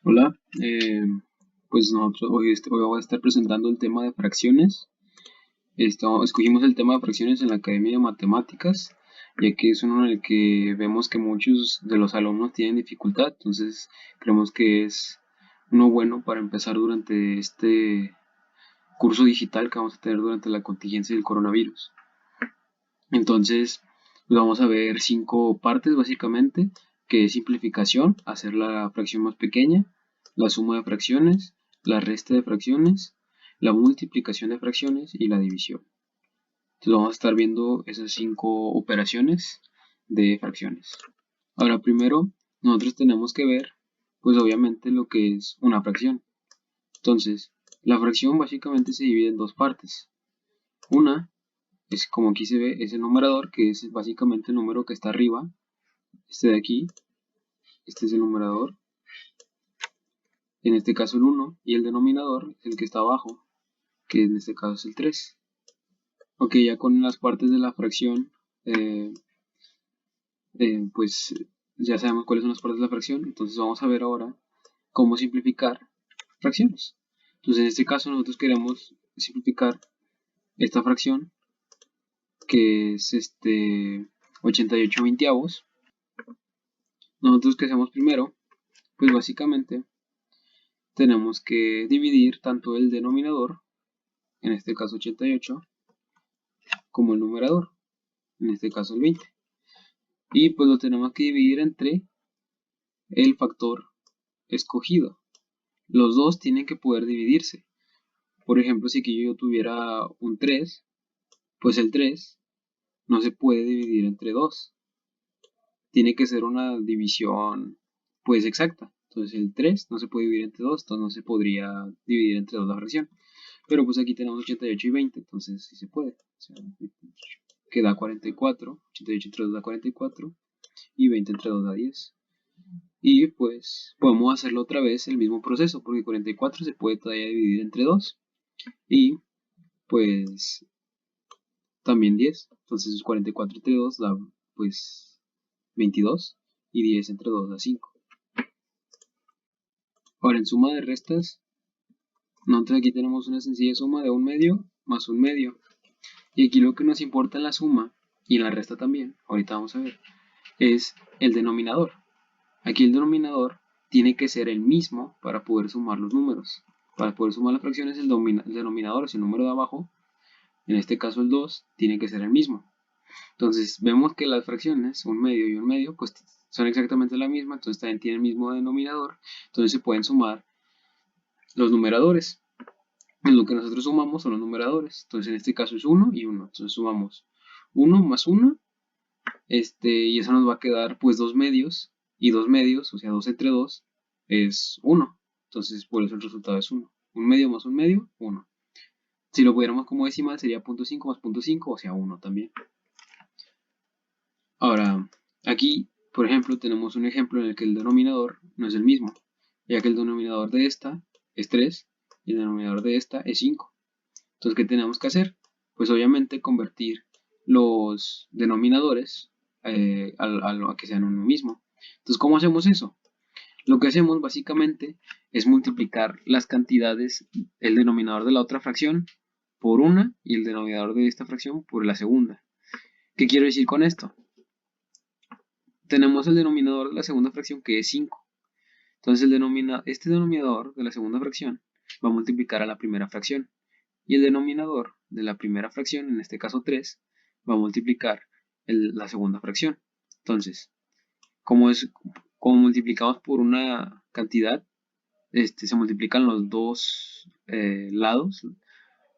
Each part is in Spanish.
Hola, pues nosotros hoy voy a estar presentando el tema de fracciones. Escogimos el tema de fracciones en la Academia de Matemáticas, ya que es uno en el que vemos que muchos de los alumnos tienen dificultad, entonces creemos que es uno bueno para empezar durante este curso digital que vamos a tener durante la contingencia del coronavirus. Entonces, pues vamos a ver 5 partes básicamente, que es simplificación, hacer la fracción más pequeña, la suma de fracciones, la resta de fracciones, la multiplicación de fracciones y la división. Entonces vamos a estar viendo esas 5 operaciones de fracciones. Ahora primero, nosotros tenemos que ver, pues obviamente lo que es una fracción. Entonces, la fracción básicamente se divide en 2 partes. Una es como aquí se ve, es el numerador, que es básicamente el número que está arriba. Este de aquí, este es el numerador, en este caso el 1, y el denominador es el que está abajo, que en este caso es el 3. Ok, ya con las partes de la fracción, eh, pues ya sabemos cuáles son las partes de la fracción, entonces vamos a ver ahora cómo simplificar fracciones. Entonces en este caso nosotros queremos simplificar esta fracción, que es 88 veinteavos. Nosotros que hacemos primero, pues básicamente tenemos que dividir tanto el denominador, en este caso 88, como el numerador, en este caso el 20. Y pues lo tenemos que dividir entre el factor escogido. Los dos tienen que poder dividirse. Por ejemplo, si aquí yo tuviera un 3, pues el 3 no se puede dividir entre 2. Tiene que ser una división pues exacta. Entonces el 3 no se puede dividir entre 2, entonces no se podría dividir entre 2 la fracción. Pero pues aquí tenemos 88 y 20, entonces sí se puede. O sea, que da 44, 88 entre 2 da 44 y 20 entre 2 da 10. Y pues podemos hacerlo otra vez el mismo proceso, porque 44 se puede todavía dividir entre 2 y pues también 10. Entonces 44 entre 2 da pues 22 y 10 entre 2 da 5. Ahora en suma de restas, nosotros aquí tenemos una sencilla suma de un medio más un medio. Y aquí lo que nos importa en la suma y en la resta también, ahorita vamos a ver, es el denominador. Aquí el denominador tiene que ser el mismo para poder sumar los números. Para poder sumar las fracciones, el denominador, es el número de abajo, en este caso el 2, tiene que ser el mismo. Entonces vemos que las fracciones, un medio y un medio, pues son exactamente la misma, entonces también tienen el mismo denominador, entonces se pueden sumar los numeradores. Lo que nosotros sumamos son los numeradores, entonces en este caso es 1 y 1, entonces sumamos 1 más 1, y eso nos va a quedar pues 2 medios, y 2 medios, o sea 2 entre 2, es 1, entonces por eso el resultado es 1. Un medio más un medio, 1. Si lo pudiéramos como decimal sería 0.5 más 0.5, o sea 1 también. Ahora, aquí, por ejemplo, tenemos un ejemplo en el que el denominador no es el mismo, ya que el denominador de esta es 3 y el denominador de esta es 5. Entonces, ¿qué tenemos que hacer? Pues obviamente convertir los denominadores a que sean uno mismo. Entonces, ¿cómo hacemos eso? Lo que hacemos básicamente es multiplicar las cantidades, el denominador de la otra fracción por una y el denominador de esta fracción por la segunda. ¿Qué quiero decir con esto? Tenemos el denominador de la segunda fracción que es 5. Entonces este denominador de la segunda fracción va a multiplicar a la primera fracción. Y el denominador de la primera fracción, en este caso 3, va a multiplicar la segunda fracción. Entonces, como multiplicamos por una cantidad, se multiplican los dos lados,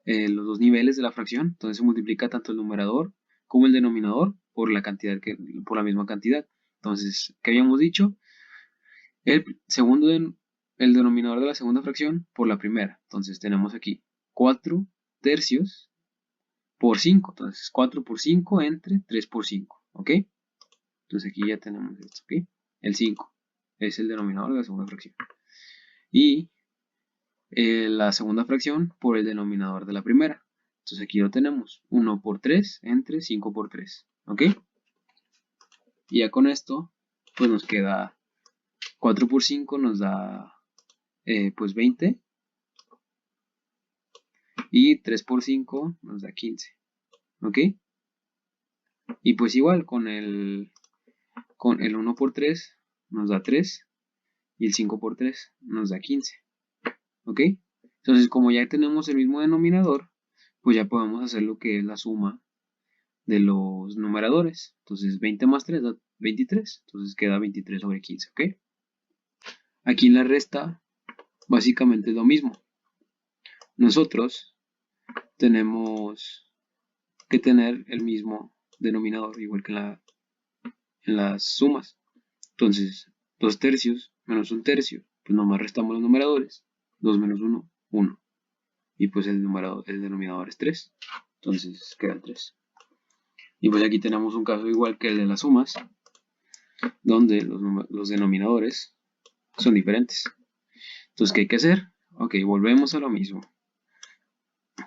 los dos niveles de la fracción. Entonces se multiplica tanto el numerador como el denominador por por la misma cantidad. Entonces, ¿qué habíamos dicho? El denominador de la segunda fracción por la primera. Entonces tenemos aquí 4 tercios por 5. Entonces 4 por 5 entre 3 por 5. ¿Ok? Entonces aquí ya tenemos esto. ¿Ok? El 5 es el denominador de la segunda fracción. Y la segunda fracción por el denominador de la primera. Entonces aquí lo tenemos. 1 por 3 entre 5 por 3. ¿Ok? Y ya con esto, pues nos queda 4 por 5 nos da pues 20. Y 3 por 5 nos da 15. ¿Ok? Y pues igual con el 1 por 3 nos da 3. Y el 5 por 3 nos da 15. ¿Ok? Entonces, como ya tenemos el mismo denominador, pues ya podemos hacer lo que es la suma de los numeradores. Entonces, 20 más 3 da 23. Entonces queda 23 sobre 15. ¿Ok? Aquí en la resta, básicamente es lo mismo. Nosotros tenemos que tener el mismo denominador, igual que en las sumas. Entonces, 2 tercios menos 1 tercio, pues nomás restamos los numeradores. 2 menos 1, 1. Y pues el denominador es 3. Entonces queda el 3. Y pues aquí tenemos un caso igual que el de las sumas, donde los denominadores son diferentes. Entonces, ¿qué hay que hacer? Ok, volvemos a lo mismo.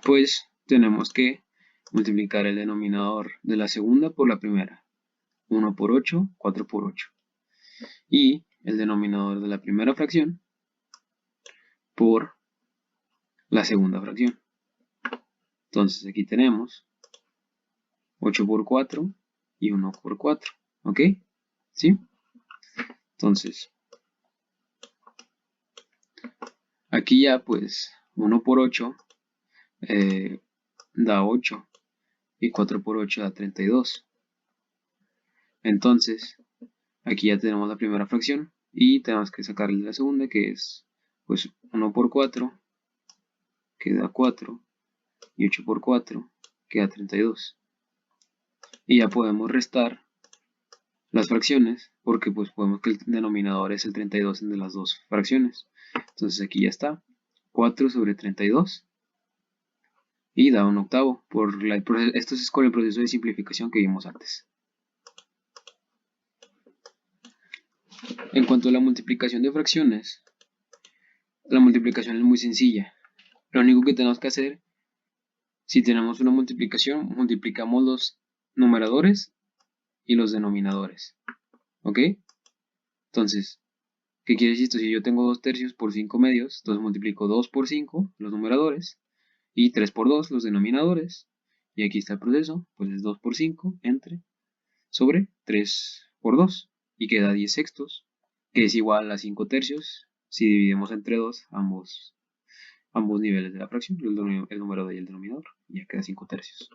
Pues tenemos que multiplicar el denominador de la segunda por la primera. 1 por 8, 4 por 8. Y el denominador de la primera fracción por la segunda fracción. Entonces aquí tenemos 8 por 4 y 1 por 4. ¿Ok? ¿Sí? Entonces, aquí ya pues 1 por 8 da 8 y 4 por 8 da 32. Entonces, aquí ya tenemos la primera fracción y tenemos que sacarle la segunda, que es pues 1 por 4, que da 4, y 8 por 4, que da 32. Y ya podemos restar las fracciones, porque pues podemos que el denominador es el 32 de las dos fracciones. Entonces aquí ya está, 4 sobre 32 y da un octavo. Esto es con el proceso de simplificación que vimos antes. En cuanto a la multiplicación de fracciones, la multiplicación es muy sencilla. Lo único que tenemos que hacer, si tenemos una multiplicación, multiplicamos los numeradores y los denominadores. ¿Ok? Entonces, ¿qué quiere decir esto? Si yo tengo 2 tercios por 5 medios, entonces multiplico 2 por 5 los numeradores y 3 por 2 los denominadores. Y aquí está el proceso, pues es 2 por 5 sobre 3 por 2 y queda 10 sextos, que es igual a 5 tercios si dividimos entre 2 ambos niveles de la fracción, el numerador y el denominador, y ya queda 5 tercios.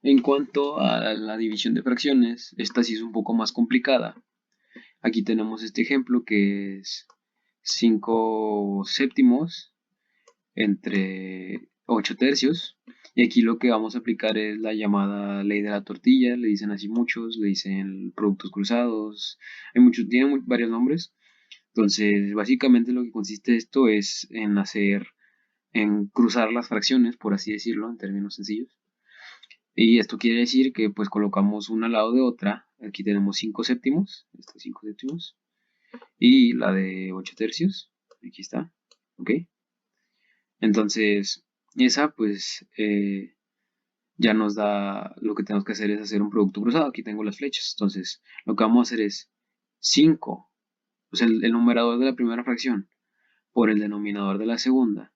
En cuanto a la división de fracciones, esta sí es un poco más complicada. Aquí tenemos este ejemplo que es 5 séptimos entre 8 tercios. Y aquí lo que vamos a aplicar es la llamada ley de la tortilla, le dicen así muchos, le dicen productos cruzados, tiene varios nombres. Entonces, básicamente lo que consiste esto es en cruzar las fracciones, por así decirlo, en términos sencillos. Y esto quiere decir que pues colocamos una al lado de otra. Aquí tenemos 5 séptimos, estos 5 séptimos, y la de 8 tercios, aquí está, ¿ok? Entonces, esa pues ya nos da, lo que tenemos que hacer es hacer un producto cruzado. Aquí tengo las flechas. Entonces, lo que vamos a hacer es 5, o sea, el numerador de la primera fracción por el denominador de la segunda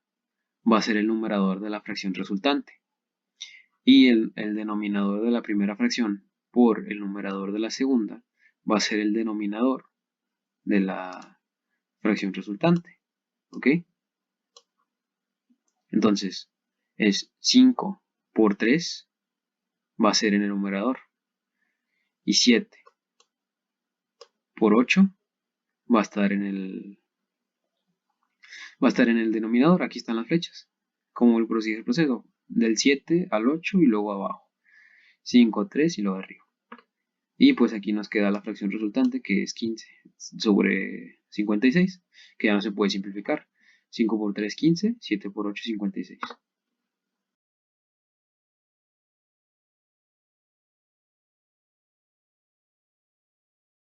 va a ser el numerador de la fracción resultante. Y el denominador de la primera fracción por el numerador de la segunda va a ser el denominador de la fracción resultante. ¿Ok? Entonces, es 5 por 3 va a ser en el numerador. Y 7 por 8 va a estar en el denominador. Aquí están las flechas. Como el proceso del 7 al 8 y luego abajo. 5, 3 y luego arriba. Y pues aquí nos queda la fracción resultante, que es 15 sobre 56, que ya no se puede simplificar. 5 por 3, 15, 7 por 8, 56.